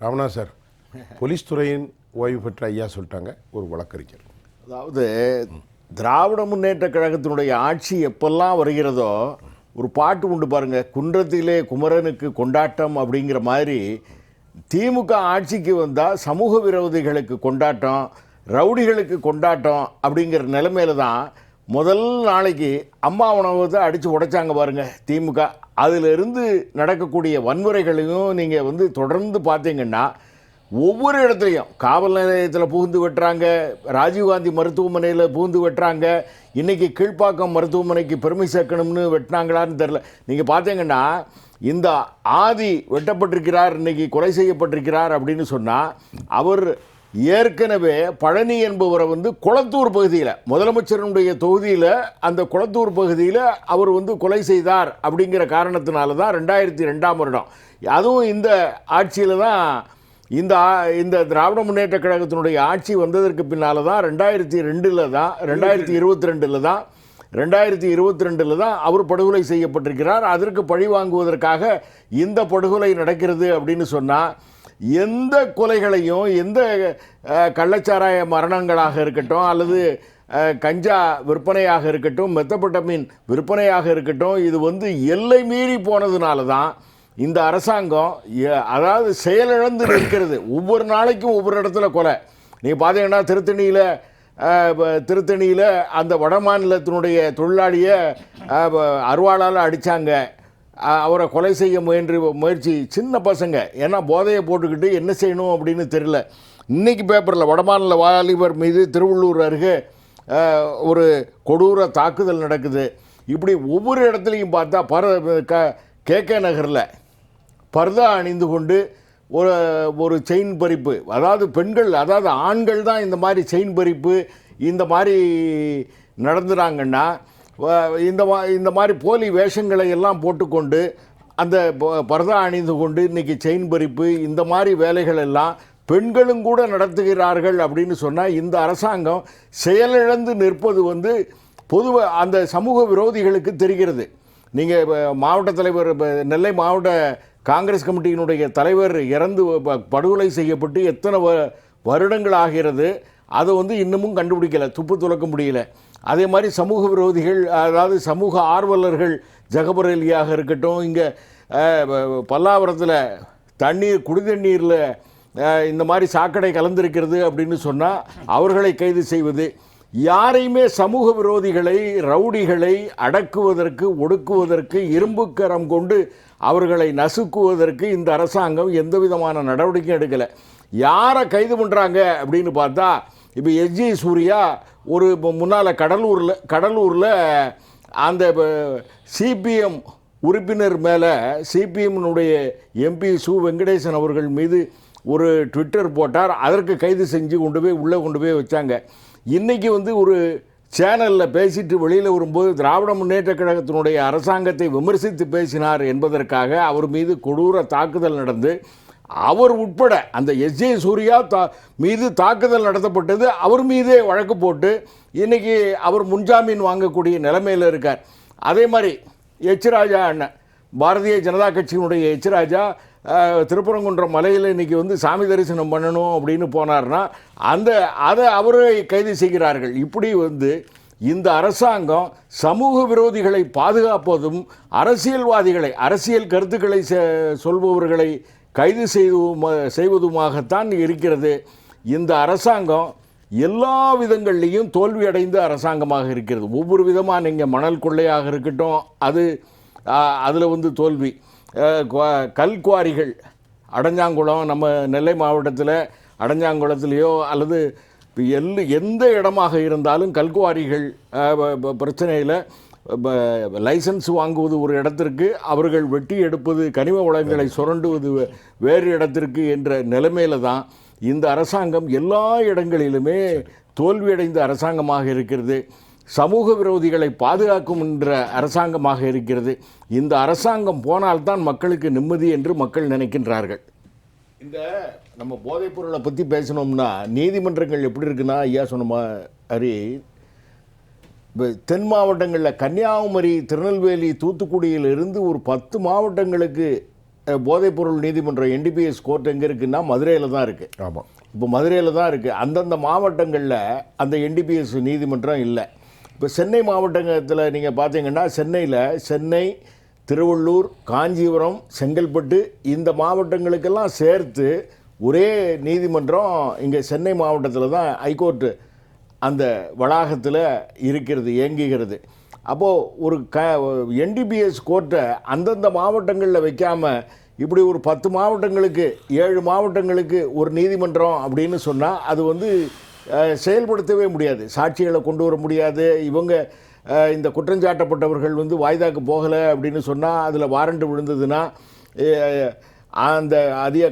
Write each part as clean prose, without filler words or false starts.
ராமனா sir, police துறையின் ஓய்வு பெற்ற ஐயா சொல்லிட்டாங்க, ஒரு வழக்கறிஞர். அதாவது திராவிட முன்னேற்ற கழகத்தினுடைய ஆட்சி எப்பெல்லாம் வருகிறதோ ஒரு பாட்டு உண்டு பாருங்க, குன்றத்திலே குமரனுக்கு கொண்டாட்டம் அப்படிங்கிற மாதிரி. திமுக ஆட்சிக்கு வந்தால் சமூக விரோதிகளுக்கு கொண்டாட்டம், ரவுடிகளுக்கு கொண்டாட்டம் அப்படிங்கிற நிலைமையில தான் முதல் நாளைக்கு அம்மா உணவகத்தை அடித்து உடைச்சாங்க பாருங்க திமுக. அதிலிருந்து நடக்கக்கூடிய வன்முறைகளையும் நீங்கள் தொடர்ந்து பார்த்தீங்கன்னா ஒவ்வொரு இடத்துலையும் காவல் நிலையத்தில் புகுந்து வெட்டுறாங்க, ராஜீவ்காந்தி மருத்துவமனையில் புகுந்து வெட்டுறாங்க, இன்றைக்கி கீழ்ப்பாக்கம் மருத்துவமனைக்கு பெருமை சேர்க்கணும்னு வெட்டினாங்களான்னு தெரில. நீங்கள் பார்த்தீங்கன்னா இந்த ஆதி வெட்டப்பட்டிருக்கிறார், இன்றைக்கி கொலை செய்யப்பட்டிருக்கிறார் அப்படின்னு சொன்னால் அவர் ஏற்கனவே பழனி என்பவரை குளத்தூர் பகுதியில் முதலமைச்சருடைய தொகுதியில் அந்த குளத்தூர் பகுதியில் அவர் கொலை செய்தார் அப்படிங்கிற காரணத்தினால தான் 2002ஆம் வருடம், அதுவும் இந்த ஆட்சியில் தான் இந்த திராவிட முன்னேற்ற கழகத்தினுடைய ஆட்சி வந்ததற்கு பின்னால் தான் 2022 தான் அவர் படுகொலை செய்யப்பட்டிருக்கிறார். அதற்கு பழி வாங்குவதற்காக இந்த படுகொலை நடக்கிறது அப்படின்னு சொன்னால் எந்த கொலைகளையும், எந்த கள்ளச்சாராய மரணங்களாக இருக்கட்டும், அல்லது கஞ்சா விற்பனையாக இருக்கட்டும், மெத்தபட்டமின் விற்பனையாக இருக்கட்டும், இது எல்லை மீறி போனதுனால தான் இந்த அரசாங்கம் அதாவது செயலிழந்து இருக்கிறது. ஒவ்வொரு நாளைக்கும் ஒவ்வொரு இடத்துல கொலை. நீங்கள் பார்த்தீங்கன்னா திருத்தணியில் அந்த வட மாநிலத்தினுடைய தொழிலாளியை அருவாளால் அடித்தாங்க, அவரை கொலை செய்ய முயற்சி. சின்ன பசங்க, ஏன்னா போதையை போட்டுக்கிட்டு என்ன செய்யணும் அப்படின்னு தெரியல. இன்றைக்கி பேப்பரில் வடமாநில வாலிபர் மீது திருவள்ளூர் அருகே ஒரு கொடூர தாக்குதல் நடக்குது. இப்படி ஒவ்வொரு இடத்துலையும் பார்த்தா கேகே நகரில் பர்தா அணிந்து கொண்டு ஒரு செயின் பறிப்பு, அதாவது பெண்கள், அதாவது ஆண்கள் தான் இந்த மாதிரி செயின் பறிப்பு இந்த மாதிரி நடந்துறாங்கன்னா இந்த மாதிரி போலி வேஷங்களை எல்லாம் போட்டுக்கொண்டு அந்த பர்தா அணிந்து கொண்டு இன்றைக்கி செயின் பறிப்பு இந்த மாதிரி வேலைகள் எல்லாம் பெண்களும் கூட நடத்துகிறார்கள் அப்படின்னு சொன்னால் இந்த அரசாங்கம் செயலிழந்து நிற்பது பொதுவாக அந்த சமூக விரோதிகளுக்கு தெரிகிறது. நீங்கள் மாவட்ட தலைவர், நெல்லை மாவட்ட காங்கிரஸ் கமிட்டியினுடைய தலைவர் இறந்து படுகொலை செய்யப்பட்டு எத்தனை வருடங்கள் ஆகிறது, அதை இன்னமும் கண்டுபிடிக்கலை, துப்பு துலக்க முடியல. அதே மாதிரி சமூக விரோதிகள், அதாவது சமூக ஆர்வலர்கள், ஜகபரேலியாக இருக்கட்டும், இங்கே பல்லாவரத்தில் குடிதண்ணீரில் இந்த மாதிரி சாக்கடை கலந்திருக்கிறது அப்படின்னு சொன்னால் அவர்களை கைது செய்வது, யாரையுமே சமூக விரோதிகளை, ரவுடிகளை அடக்குவதற்கு, ஒடுக்குவதற்கு, இரும்புக்கரம் கொண்டு அவர்களை நசுக்குவதற்கு இந்த அரசாங்கம் எந்த விதமான நடவடிக்கையும் எடுக்கலை. யாரை கைது பண்ணுறாங்க அப்படின்னு பார்த்தா, இப்போ எஸ்ஜி சூர்யா ஒரு முன்னால் கடலூரில் அந்த சிபிஎம் உறுப்பினர் மேலே சிபிஎம்னுடைய எம்பி சு வெங்கடேசன் அவர்கள் மீது ஒரு ட்விட்டர் போட்டார். அதற்கு கைது செஞ்சு உள்ளே கொண்டு போய் வச்சாங்க. இன்றைக்கி ஒரு சேனலில் பேசிட்டு வெளியில் வரும்போது திராவிட முன்னேற்ற கழகத்தினுடைய அரசாங்கத்தை விமர்சித்து பேசினார் என்பதற்காக அவர் மீது கொடூர தாக்குதல் நடந்து, அவர் உட்பட அந்த எஸ்ஜே சூர்யா மீது தாக்குதல் நடத்தப்பட்டது, அவர் மீதே வழக்கு போட்டு இன்றைக்கி அவர் முன்ஜாமீன் வாங்கக்கூடிய நிலைமையில் இருக்கார். அதே மாதிரி ராஜா அண்ணன், பாரதிய ஜனதா கட்சியினுடைய ராஜா திருப்பரங்குன்றம் மலையில் இன்றைக்கி சாமி தரிசனம் பண்ணணும் அப்படின்னு போனார்னா அதை அவரை கைது செய்கிறார்கள். இப்படி இந்த அரசாங்கம் சமூக விரோதிகளை பாதுகாப்பதும், அரசியல்வாதிகளை, அரசியல் கருத்துக்களை சொல்பவர்களை கைது செய்வதுமாகத்தான் இருக்கிறது. இந்த அரசாங்கம் எல்லா விதங்கள்லேயும் தோல்வியடைந்த அரசாங்கமாக இருக்கிறது. ஒவ்வொரு விதமாக நீங்கள் மணல் கொள்ளையாக இருக்கட்டும், அதில் தோல்வி. கல்குவாரிகள், அடஞ்சாங்குளம், நம்ம நெல்லை மாவட்டத்தில் அடஞ்சாங்குளத்துலேயோ அல்லது எந்த இடமாக இருந்தாலும் கல்குவாரிகள் பிரச்சனையில் லைசன்ஸ் வாங்குவது ஒரு இடத்திற்கு, அவர்கள் வெட்டி எடுப்பது, கனிம வளங்களை சுரண்டுவது வேறு இடத்திற்கு என்ற நிலைமையில தான் இந்த அரசாங்கம் எல்லா இடங்களிலுமே தோல்வியடைந்த அரசாங்கமாக இருக்கிறது. சமூக விரோதிகளை பாதுகாக்கும் என்ற அரசாங்கமாக இருக்கிறது. இந்த அரசாங்கம் போனால்தான் மக்களுக்கு நிம்மதி என்று மக்கள் நினைக்கின்றார்கள். இந்த நம்ம போதைப் பொருளை பற்றி பேசணும்னா நீதிமன்றங்கள் எப்படி இருக்குன்னா, ஐயா சொன்ன மாதிரி தென் மாவட்டங்களில் கன்னியாகுமரி, திருநெல்வேலி, தூத்துக்குடியிலிருந்து ஒரு 10 மாவட்டங்களுக்கு போதைப்பொருள் நீதிமன்றம் என்டிபிஎஸ் கோர்ட் எங்கே இருக்குன்னா மதுரையில் தான் இருக்குது. ஆமாம், இப்போ மதுரையில் தான் இருக்குது. அந்தந்த மாவட்டங்களில் அந்த என்டிபிஎஸ் நீதிமன்றம் இல்லை. இப்போ சென்னை மாவட்டத்தில் நீங்கள் பார்த்தீங்கன்னா சென்னை, திருவள்ளூர், காஞ்சிபுரம், செங்கல்பட்டு இந்த மாவட்டங்களுக்கெல்லாம் சேர்த்து ஒரே நீதிமன்றம் இங்கே சென்னை மாவட்டத்தில் தான் ஹைகோர்ட்டு அந்த வளாகத்தில் இருக்கிறது, இயங்குகிறது. அப்போது ஒரு என்டிபிஎஸ் கோர்ட்டை அந்தந்த மாவட்டங்களில் வைக்காமல் இப்படி ஒரு 10 மாவட்டங்களுக்கு 7 மாவட்டங்களுக்கு ஒரு நீதிமன்றம் அப்படின்னு சொன்னால் அது வந்து செயல்படுத்தவே முடியாது. சாட்சிகளை கொண்டு வர முடியாது. இவங்க இந்த குற்றஞ்சாட்டப்பட்டவர்கள் வந்து வாய்தாக்கு போகலை அப்படின்னு சொன்னால் அதில் வாரண்ட் விழுந்ததுன்னா அந்த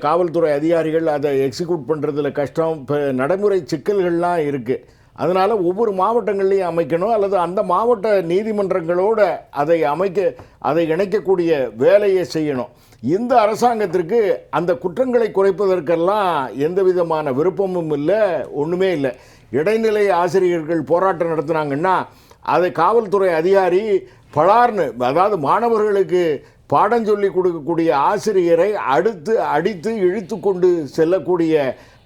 காவல்துறை அதிகாரிகள் அதை எக்ஸிக்யூட் பண்ணுறதுல கஷ்டம். இப்போ நடைமுறை சிக்கல்கள்லாம் இருக்குது. அதனால் ஒவ்வொரு மாவட்டங்கள்லையும் அமைக்கணும், அல்லது அந்த மாவட்ட நீதிமன்றங்களோடு அதை இணைக்கக்கூடிய வேலையை செய்யணும். இந்த அரசாங்கத்திற்கு அந்த குற்றங்களை குறைப்பதற்கெல்லாம் எந்த விதமான விருப்பமும் இல்லை, ஒன்றுமே இல்லை. இடைநிலை ஆசிரியர்கள் போராட்டம் நடத்துனாங்கன்னா அதை காவல்துறை அதிகாரி பலார்னு, அதாவது மாணவர்களுக்கு பாடம் சொல்லி கொடுக்கக்கூடிய ஆசிரியரை அடித்து இழுத்து கொண்டு செல்லக்கூடிய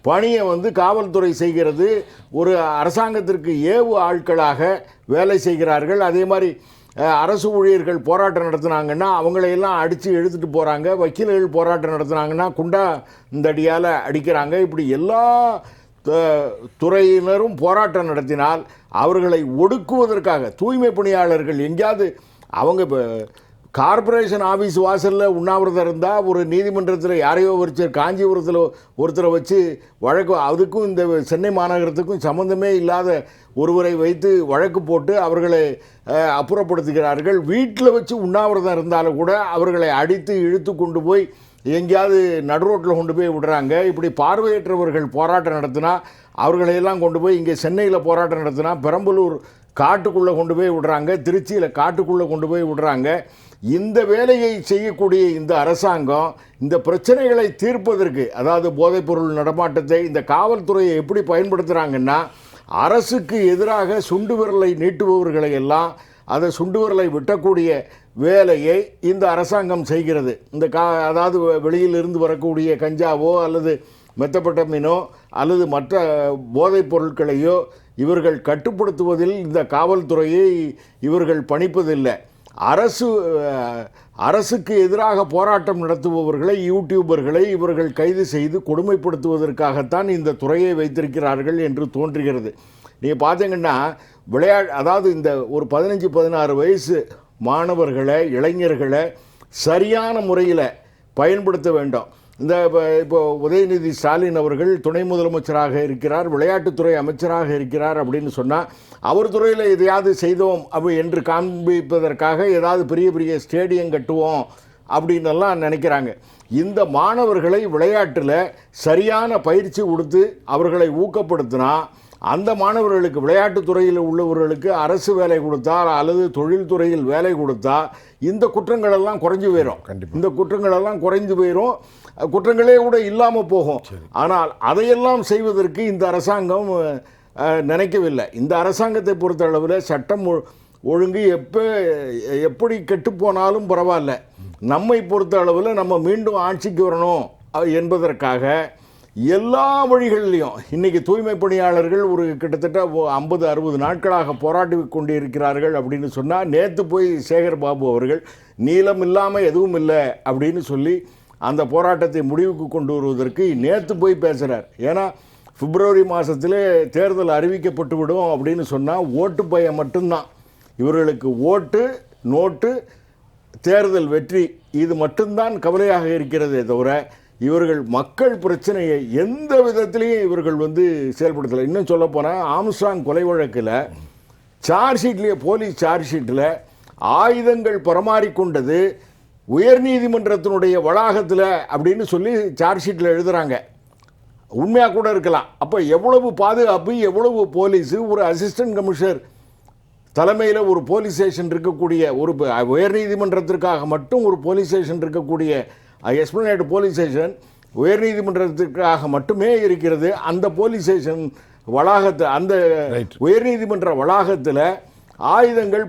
பணியை வந்து காவல்துறை செய்கிறது. ஒரு அரசாங்கத்திற்கு ஏவு ஆட்களாக வேலை செய்கிறார்கள். அதே மாதிரி அரசு ஊழியர்கள் போராட்டம் நடத்துனாங்கன்னா அவங்களையெல்லாம் அடித்து இழுத்துட்டு போகிறாங்க. வக்கீல்கள் போராட்டம் நடத்துனாங்கன்னா குண்டா இந்த அடியால் அடிக்கிறாங்க. இப்படி எல்லா துறையினரும் போராட்டம் நடத்தினால் அவர்களை ஒடுக்குவதற்காக தூய்மை பணியாளர்கள் எங்கேயாவது அவங்க இப்போ கார்ப்பரேஷன் ஆஃபீஸ் வாசலில் உண்ணாவிரதம் இருந்தால் ஒரு நீதிமன்றத்தில் யாரையோ காஞ்சிபுரத்தில் ஒருத்தரை வச்சு வழக்கு, அதுக்கும் இந்த சென்னை மாநகரத்துக்கும் சம்மந்தமே இல்லாத ஒருவரை வைத்து வழக்கு போட்டு அவர்களை அப்புறப்படுத்துகிறார்கள். வீட்டில் வச்சு உண்ணாவிரதம் இருந்தாலும் கூட அவர்களை அடித்து இழுத்து கொண்டு போய் எங்கேயாவது நடுரோட்டில் கொண்டு போய் விடுறாங்க. இப்படி பார்வையற்றவர்கள் போராட்டம் நடத்தினா அவர்களையெல்லாம் கொண்டு போய் இங்கே சென்னையில் போராட்டம் நடத்தினா பெரம்பலூர் காட்டுக்குள்ளே கொண்டு போய் விடுறாங்க, திருச்சியில் காட்டுக்குள்ளே கொண்டு போய் விடுறாங்க. இந்த வேலையை செய்யக்கூடிய இந்த அரசாங்கம் இந்த பிரச்சனைகளை தீர்ப்பதற்கு, அதாவது போதைப்பொருள் நடமாட்டத்தை இந்த காவல்துறையை எப்படி பயன்படுத்துகிறாங்கன்னா, அரசுக்கு எதிராக சுண்டு விரலை நீட்டுபவர்களை எல்லாம் அதை சுண்டு விரலை வெட்டக்கூடிய வேலையை இந்த அரசாங்கம் செய்கிறது. அதாவது வெளியிலிருந்து வரக்கூடிய கஞ்சாவோ அல்லது மெத்தப்பட்டமினோ அல்லது மற்ற போதைப் பொருட்களையோ இவர்கள் கட்டுப்படுத்துவதில் இந்த காவல்துறையை இவர்கள் பணிப்பதில்லை. அரசுக்கு எதிராக போராட்டம் நடத்துபவர்களை, யூடியூபர்களை இவர்கள் கைது செய்து கொடுமைப்படுத்துவதற்காகத்தான் இந்த துறையை வைத்திருக்கிறார்கள் என்று தோன்றுகிறது. நீங்கள் பார்த்தீங்கன்னா அதாவது இந்த ஒரு 15-16 வயசு மாணவர்களை, இளைஞர்களை சரியான முறையில் பயன்படுத்த வேண்டும். இப்போ உதயநிதி ஸ்டாலின் அவர்கள் துணை முதலமைச்சராக இருக்கிறார், விளையாட்டுத்துறை அமைச்சராக இருக்கிறார் அப்படின்னு சொன்னால் அவர் துறையில் எதையாவது செய்தோம் என்று காண்பிப்பதற்காக ஏதாவது பெரிய பெரிய ஸ்டேடியம் கட்டுவோம் அப்படின்னெல்லாம் நினைக்கிறாங்க. இந்த மாணவர்களை விளையாட்டில் சரியான பயிற்சி கொடுத்து அவர்களை ஊக்கப்படுத்தினா அந்த மாணவர்களுக்கு, விளையாட்டுத்துறையில் உள்ளவர்களுக்கு அரசு வேலை கொடுத்தா அல்லது தொழில்துறையில் வேலை கொடுத்தா இந்த குற்றங்களெல்லாம் குறைஞ்சு போயிடும். இந்த குற்றங்களெல்லாம் குறைந்து போயிடும், குற்றங்களே கூட இல்லாமல் போகும். ஆனால் அதையெல்லாம் செய்வதற்கு இந்த அரசாங்கம் நினைக்கவில்லை. இந்த அரசாங்கத்தை பொறுத்த அளவில் சட்டம் ஒழுங்கு எப்படி கெட்டுப்போனாலும் பரவாயில்ல, நம்மை பொறுத்த அளவில் நம்ம மீண்டும் ஆட்சிக்கு வரணும் என்பதற்காக எல்லா வழிகளிலையும் இன்றைக்கி தூய்மை பணியாளர்கள் ஒரு கிட்டத்தட்ட 50-60 நாட்களாக போராடி கொண்டு இருக்கிறார்கள் அப்படின்னு சொன்னால், நேற்று போய் சேகர் பாபு அவர்கள் நீளம் இல்லாமல் எதுவும் இல்லை அப்படின்னு சொல்லி அந்த போராட்டத்தை முடிவுக்கு கொண்டு வருவதற்கு நேற்று போய் பேசுகிறார். ஏன்னா பிப்ரவரி மாதத்திலே தேர்தல் அறிவிக்கப்பட்டு விடும் அப்படின்னு சொன்னால் ஓட்டு பயம் மட்டும்தான் இவர்களுக்கு. ஓட்டு, நோட்டு, தேர்தல் வெற்றி, இது மட்டும்தான் கவலையாக இருக்கிறதே தவிர இவர்கள் மக்கள் பிரச்சனையை எந்த விதத்திலையும் இவர்கள் செயல்படுத்தலை. இன்னும் சொல்லப்போனால் ஆம்ஸ்ட்ராங் கொலை வழக்கில் சார்ஜ்ஷீட்லேயே, போலீஸ் சார்ஜ்ஷீட்டில் ஆயுதங்கள் பரமாறிக்கொண்டது உயர்நீதிமன்றத்தினுடைய வளாகத்தில் அப்படின்னு சொல்லி சார்ஜ்ஷீட்டில் எழுதுகிறாங்க. உண்மையாக கூட இருக்கலாம். அப்போ எவ்வளவு பாதுகாப்பு, எவ்வளவு போலீஸு, ஒரு அசிஸ்டன்ட் கமிஷனர் தலைமையில் ஒரு போலீஸ் ஸ்டேஷன் இருக்கக்கூடிய, ஒரு உயர்நீதிமன்றத்திற்காக மட்டும் ஒரு போலீஸ் ஸ்டேஷன் இருக்கக்கூடிய எஸ்பிளனேட் போலீஸ் ஸ்டேஷன் உயர்நீதிமன்றத்திற்காக மட்டுமே இருக்கிறது. அந்த போலீஸ் ஸ்டேஷன் வளாகத்தில், அந்த உயர்நீதிமன்ற வளாகத்தில் ஆயுதங்கள்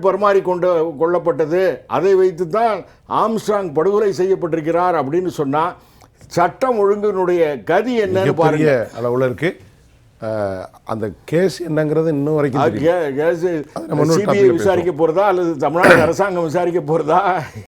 கொள்ளப்பட்டது, அதை வைத்து தான் ஆம்ஸ்ட்ராங் படுகொலை செய்யப்பட்டிருக்கிறார் அப்படின்னு சொன்னா சட்டம் ஒழுங்கினுடைய கதி என்னன்னு பாருங்க. அளவில் இருக்கு. அந்த கேஸ் என்னங்கிறது இன்னும் வரைக்கும் சிபிஐ விசாரிக்க போறதா அல்லது தமிழ்நாடு அரசாங்கம் விசாரிக்க போறதா